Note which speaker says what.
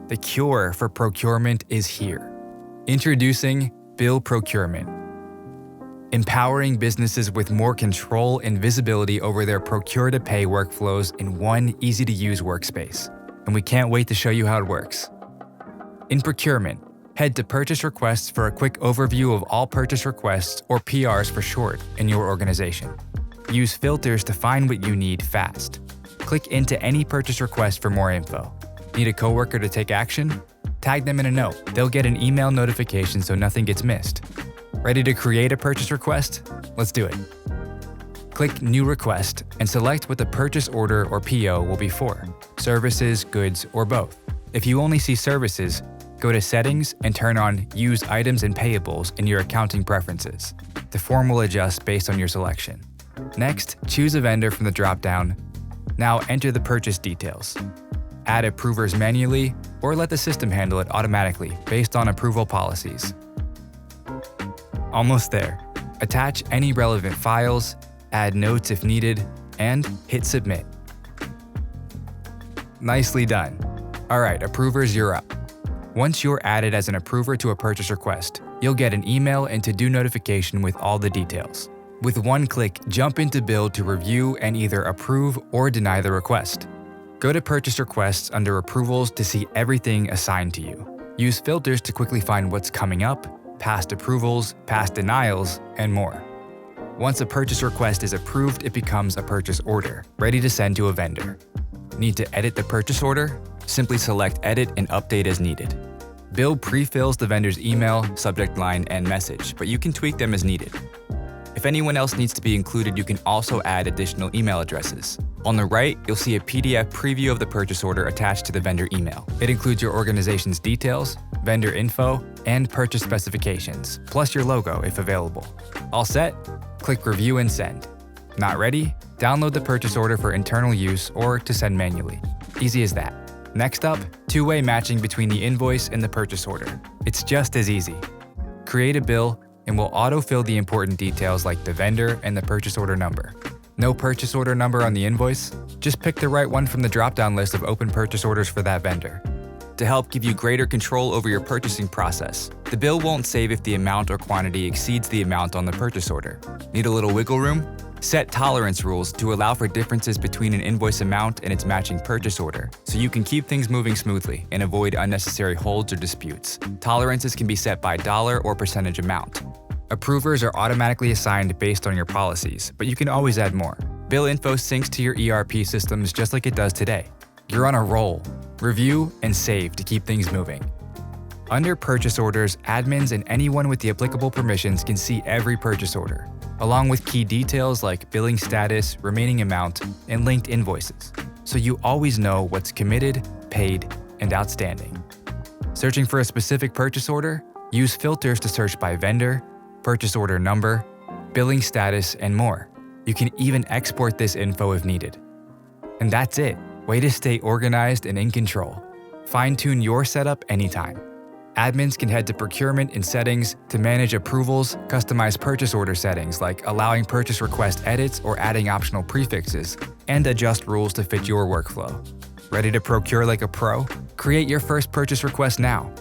Speaker 1: The cure for procurement is here. Introducing Bill Procurement. Empowering businesses with more control and visibility over their procure-to-pay workflows in one easy-to-use workspace. And we can't wait to show you how it works. In Procurement, head to Purchase Requests for a quick overview of all purchase requests, or PRs for short, in your organization. Use filters to find what you need fast. Click into any purchase request for more info. Need a coworker to take action? Tag them in a note. They'll get an email notification so nothing gets missed. Ready to create a purchase request? Let's do it. Click New Request and select what the purchase order or PO will be for: services, goods, or both. If you only see services, go to Settings and turn on Use Items and Payables in your accounting preferences. The form will adjust based on your selection. Next, choose a vendor from the drop-down. Now enter the purchase details. Add approvers manually, or let the system handle it automatically based on approval policies. Almost there. Attach any relevant files, add notes if needed, and hit Submit. Nicely done. Alright, approvers, you're up. Once you're added as an approver to a purchase request, you'll get an email and to-do notification with all the details. With one click, jump into Bill to review and either approve or deny the request. Go to Purchase Requests under Approvals to see everything assigned to you. Use filters to quickly find what's coming up, past approvals, past denials, and more. Once a purchase request is approved, it becomes a purchase order, ready to send to a vendor. Need to edit the purchase order? Simply select Edit and update as needed. Bill pre-fills the vendor's email, subject line, and message, but you can tweak them as needed. If anyone else needs to be included, you can also add additional email addresses. On the right, you'll see a PDF preview of the purchase order attached to the vendor email. It includes your organization's details, vendor info, and purchase specifications, plus your logo if available. All set? Click Review and Send. Not ready? Download the purchase order for internal use or to send manually. Easy as that. Next up, two-way matching between the invoice and the purchase order. It's just as easy. Create a bill and we'll autofill the important details like the vendor and the purchase order number. No purchase order number on the invoice? Just pick the right one from the drop-down list of open purchase orders for that vendor. To help give you greater control over your purchasing process, the bill won't save if the amount or quantity exceeds the amount on the purchase order. Need a little wiggle room? Set tolerance rules to allow for differences between an invoice amount and its matching purchase order, so you can keep things moving smoothly and avoid unnecessary holds or disputes. Tolerances can be set by dollar or percentage amount. Approvers are automatically assigned based on your policies, but you can always add more. Bill info syncs to your ERP systems just like it does today. You're on a roll. Review and save to keep things moving. Under purchase orders, admins and anyone with the applicable permissions can see every purchase order, along with key details like billing status, remaining amount, and linked invoices, so you always know what's committed, paid, and outstanding. Searching for a specific purchase order? Use filters to search by vendor, purchase order number, billing status, and more. You can even export this info if needed. And that's it. Way to stay organized and in control. Fine-tune your setup anytime. Admins can head to Procurement in Settings to manage approvals, customize purchase order settings like allowing purchase request edits or adding optional prefixes, and adjust rules to fit your workflow. Ready to procure like a pro? Create your first purchase request now.